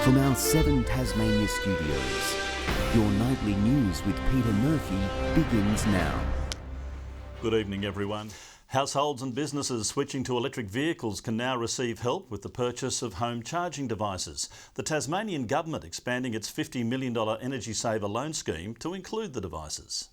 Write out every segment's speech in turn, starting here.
From our 7 Tasmania studios, your nightly news with Peter Murphy begins now. Good evening, everyone. Households and businesses switching to electric vehicles can now receive help with the purchase of home charging devices. The Tasmanian government expanding its $50 million Energy Saver loan scheme to include the devices.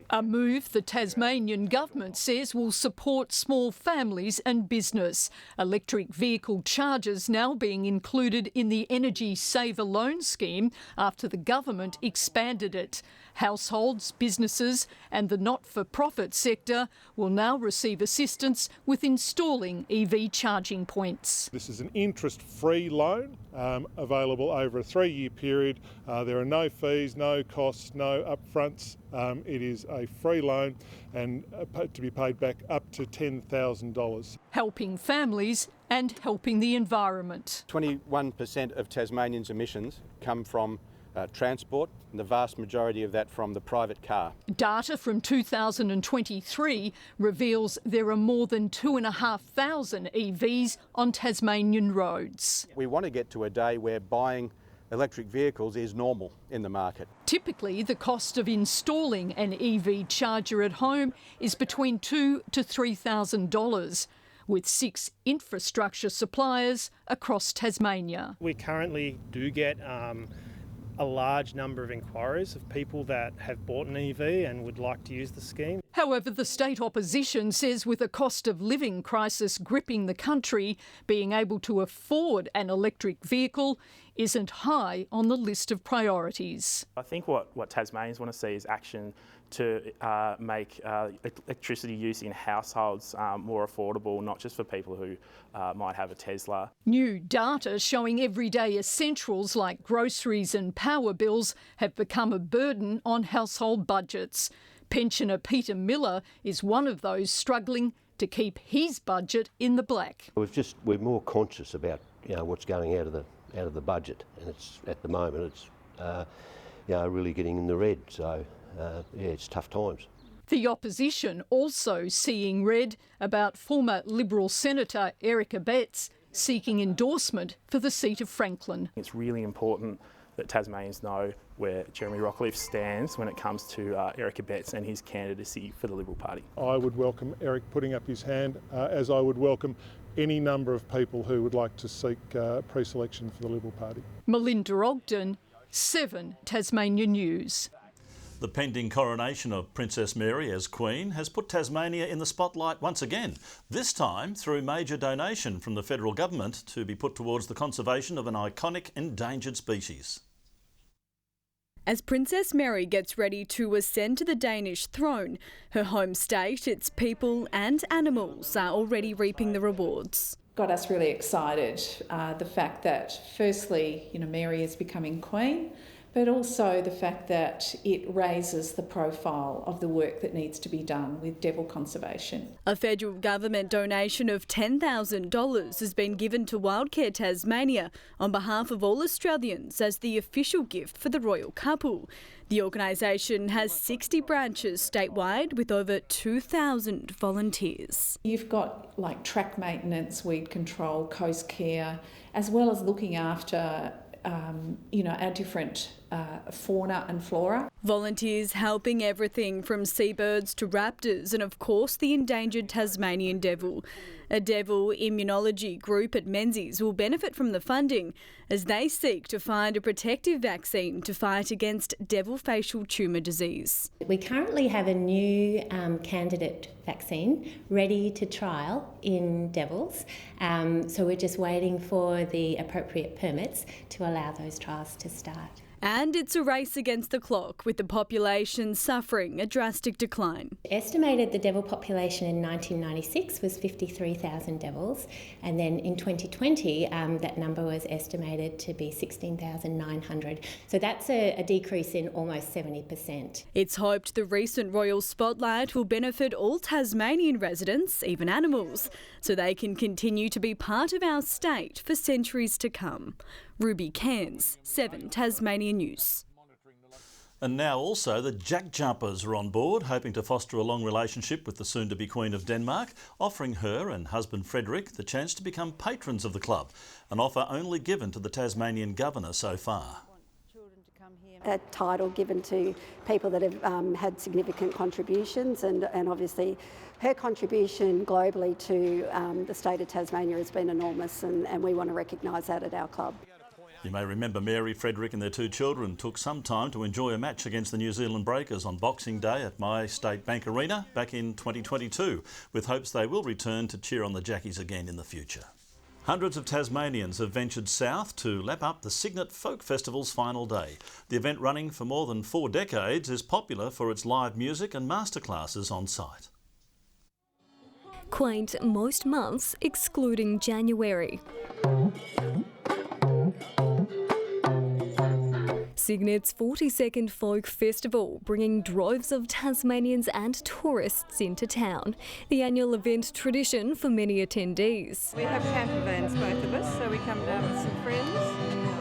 A move the Tasmanian government says will support small families and business. Electric vehicle chargers now being included in the Energy Saver loan scheme after the government expanded it. Households, businesses and the not-for-profit sector will now receive assistance with installing EV charging points. This is an interest-free loan available over a 3-year period. There are no fees, no costs, no upfronts. It is a free loan and to be paid back up to $10,000. Helping families and helping the environment. 21% of Tasmanians' emissions come from transport, and the vast majority of that from the private car. Data from 2023 reveals there are more than 2,500 EVs on Tasmanian roads. We want to get to a day where buying electric vehicles is normal in the market. Typically, the cost of installing an EV charger at home is between $2,000 to $3,000, with 6 infrastructure suppliers across Tasmania. We currently do get a large number of inquiries of people that have bought an EV and would like to use the scheme. However, the state opposition says with a cost of living crisis gripping the country, being able to afford an electric vehicle isn't high on the list of priorities. I think what Tasmanians want to see is action to make electricity use in households more affordable, not just for people who might have a Tesla. New data showing everyday essentials like groceries and power bills have become a burden on household budgets. Pensioner Peter Miller is one of those struggling to keep his budget in the black. We're more conscious about what's going out of the budget, and it's at the moment it's really getting in the red. So it's tough times. The opposition also seeing red about former Liberal Senator Eric Abetz seeking endorsement for the seat of Franklin. It's really important that Tasmanians know where Jeremy Rockcliffe stands when it comes to Eric Abetz and his candidacy for the Liberal Party. I would welcome Eric putting up his hand, as I would welcome any number of people who would like to seek pre-selection for the Liberal Party. Melinda Ogden, 7 Tasmania News. The pending coronation of Princess Mary as Queen has put Tasmania in the spotlight once again, this time through major donation from the federal government to be put towards the conservation of an iconic endangered species. As Princess Mary gets ready to ascend to the Danish throne, her home state, its people and animals are already reaping the rewards. Got us really excited, the fact that firstly, Mary is becoming Queen, but also the fact that it raises the profile of the work that needs to be done with devil conservation. A federal government donation of $10,000 has been given to Wildcare Tasmania on behalf of all Australians as the official gift for the royal couple. The organisation has 60 branches statewide with over 2,000 volunteers. You've got track maintenance, weed control, coast care, as well as looking after our different fauna and flora. Volunteers helping everything from seabirds to raptors and of course the endangered Tasmanian devil. A devil immunology group at Menzies will benefit from the funding as they seek to find a protective vaccine to fight against devil facial tumour disease. We currently have a new candidate vaccine ready to trial in devils, so we're just waiting for the appropriate permits to allow those trials to start. And it's a race against the clock, with the population suffering a drastic decline. Estimated the devil population in 1996 was 53,000 devils, and then in 2020 that number was estimated to be 16,900. So that's a decrease in almost 70%. It's hoped the recent royal spotlight will benefit all Tasmanian residents, even animals, so they can continue to be part of our state for centuries to come. Ruby Cairns, 7 Tasmania News. And now also the Jack Jumpers are on board, hoping to foster a long relationship with the soon-to-be Queen of Denmark, offering her and husband Frederick the chance to become patrons of the club, an offer only given to the Tasmanian Governor so far. A title given to people that have had significant contributions, and obviously her contribution globally to the state of Tasmania has been enormous, and we want to recognise that at our club. You may remember Mary, Frederick and their two children took some time to enjoy a match against the New Zealand Breakers on Boxing Day at My State Bank Arena back in 2022, with hopes they will return to cheer on the Jackies again in the future. Hundreds of Tasmanians have ventured south to lap up the Cygnet Folk Festival's final day. The event, running for more than 4 decades, is popular for its live music and masterclasses on site. Quaint most months, excluding January. Cygnet's 42nd Folk Festival, bringing droves of Tasmanians and tourists into town. The annual event tradition for many attendees. We have camper vans, both of us, so we come down with some friends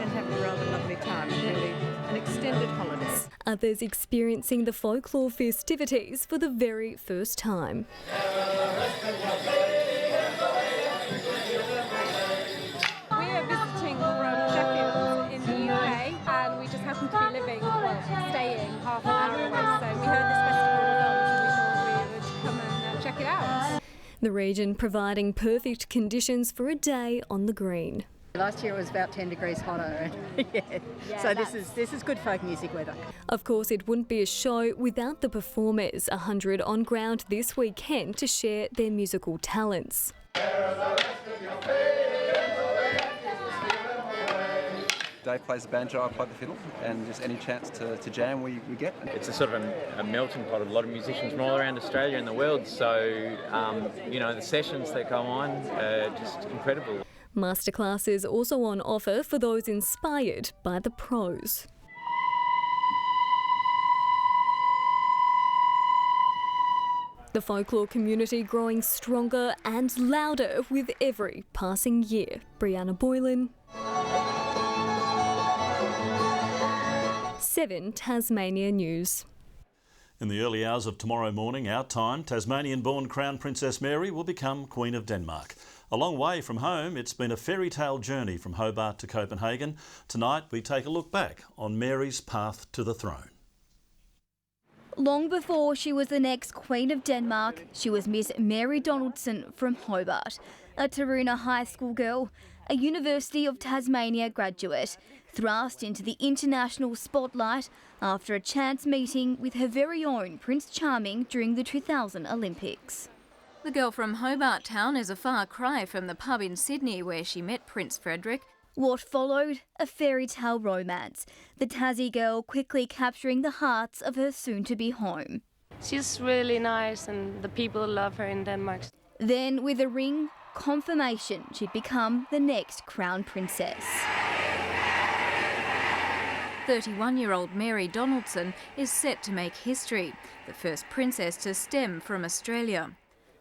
and have a rather lovely time, really an extended holiday. Others experiencing the folklore festivities for the very first time. Staying half an hour away, so we heard this festival was on, so we thought we would come and check it out. The region providing perfect conditions for a day on the green. Last year it was about 10 degrees hotter. So this is good folk music weather. Of course, it wouldn't be a show without the performers, 100 on ground this weekend to share their musical talents. Dave plays the banjo, I play the fiddle, and just any chance to jam we get. It's a sort of a melting pot of a lot of musicians from all around Australia and the world, so the sessions that go on are just incredible. Masterclasses also on offer for those inspired by the pros. The folklore community growing stronger and louder with every passing year. Brianna Boylan, 7 Tasmania News. In the early hours of tomorrow morning, our time, Tasmanian-born Crown Princess Mary will become Queen of Denmark. A long way from home, it's been a fairy tale journey from Hobart to Copenhagen. Tonight, we take a look back on Mary's path to the throne. Long before she was the next Queen of Denmark, she was Miss Mary Donaldson from Hobart, a Taroona High School girl, a University of Tasmania graduate, thrust into the international spotlight after a chance meeting with her very own Prince Charming during the 2000 Olympics. The girl from Hobart Town is a far cry from the pub in Sydney where she met Prince Frederick. What followed? A fairy tale romance, the Tassie girl quickly capturing the hearts of her soon-to-be home. She's really nice and the people love her in Denmark. Then, with a ring, confirmation she'd become the next Crown Princess. 31-year-old Mary Donaldson is set to make history, the first princess to stem from Australia.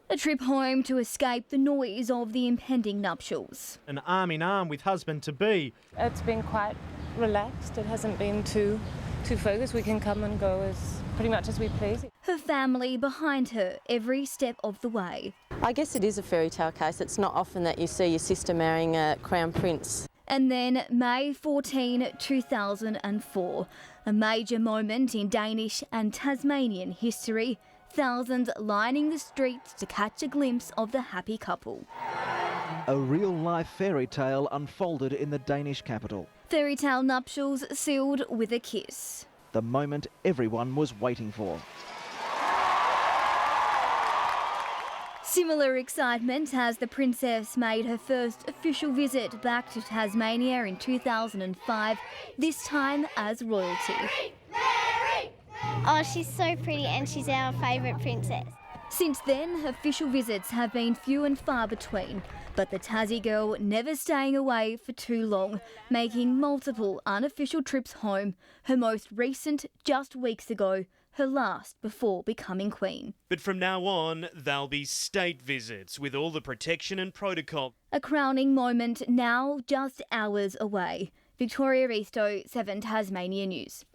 A trip home to escape the noise of the impending nuptials. An arm in arm with husband-to-be. It's been quite relaxed. It hasn't been too focused. We can come and go pretty much as we please. Her family behind her every step of the way. I guess it is a fairy tale case. It's not often that you see your sister marrying a crown prince. And then May 14, 2004, a major moment in Danish and Tasmanian history. Thousands lining the streets to catch a glimpse of the happy couple. A real-life fairy tale unfolded in the Danish capital. Fairy tale nuptials sealed with a kiss. The moment everyone was waiting for. Similar excitement as the princess made her first official visit back to Tasmania in 2005, this time as royalty. Oh, she's so pretty and she's our favourite princess. Since then, official visits have been few and far between, but the Tassie girl never staying away for too long, making multiple unofficial trips home, her most recent just weeks ago, her last before becoming queen. But from now on, they'll be state visits with all the protection and protocol. A crowning moment now just hours away. Victoria Risto, 7 Tasmania News.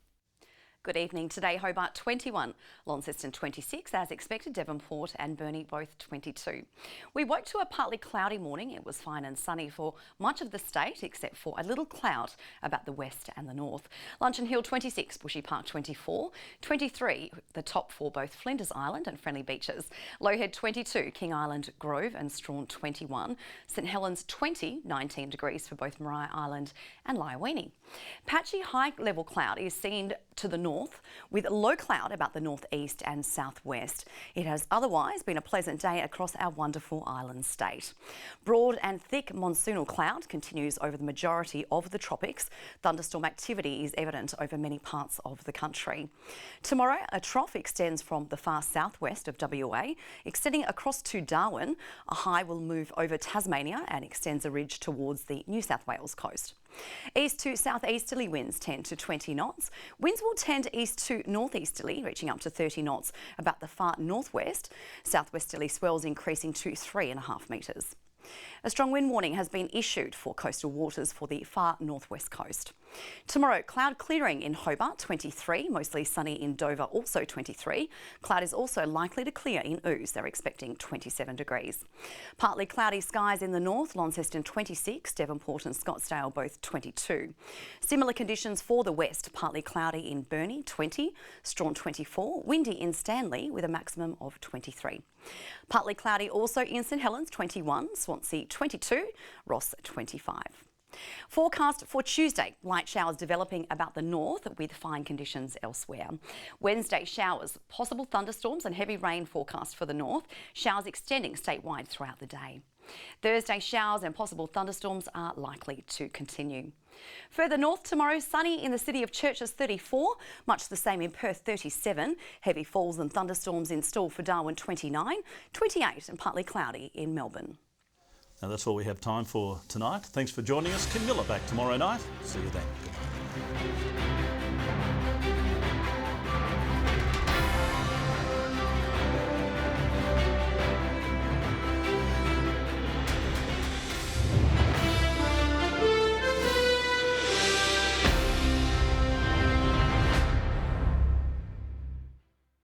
Good evening. Today, Hobart 21, Launceston 26, as expected, Devonport and Burnie both 22. We woke to a partly cloudy morning. It was fine and sunny for much of the state, except for a little cloud about the west and the north. Luncheon Hill 26, Bushy Park 24, 23, the top for both Flinders Island and Friendly Beaches. Lowhead 22, King Island, Grove and Strawn 21. St Helens 20, 19 degrees for both Maria Island and Lyowini. Patchy high-level cloud is seen to the north, with low cloud about the northeast and southwest. It has otherwise been a pleasant day across our wonderful island state. Broad and thick monsoonal cloud continues over the majority of the tropics. Thunderstorm activity is evident over many parts of the country. Tomorrow, a trough extends from the far southwest of WA, extending across to Darwin. A high will move over Tasmania and extends a ridge towards the New South Wales coast. East to southeasterly winds 10 to 20 knots. Winds will tend east to northeasterly, reaching up to 30 knots about the far northwest. Southwesterly swells increasing to 3.5 metres. A strong wind warning has been issued for coastal waters for the far northwest coast. Tomorrow, cloud clearing in Hobart 23, mostly sunny in Dover also 23. Cloud is also likely to clear in Ouse, they're expecting 27 degrees. Partly cloudy skies in the north, Launceston 26, Devonport and Scottsdale both 22. Similar conditions for the west, partly cloudy in Burnie 20, Strawn 24, windy in Stanley with a maximum of 23. Partly cloudy also in St Helens 21, Swansea 22, Ross 25. Forecast for Tuesday, light showers developing about the north with fine conditions elsewhere. Wednesday, showers, possible thunderstorms and heavy rain forecast for the north, showers extending statewide throughout the day. Thursday, showers and possible thunderstorms are likely to continue. Further north tomorrow, sunny in the city of Churches 34, much the same in Perth 37, heavy falls and thunderstorms in store for Darwin 29, 28 and partly cloudy in Melbourne. Now that's all we have time for tonight. Thanks for joining us. Kim Miller back tomorrow night. See you then. Goodbye.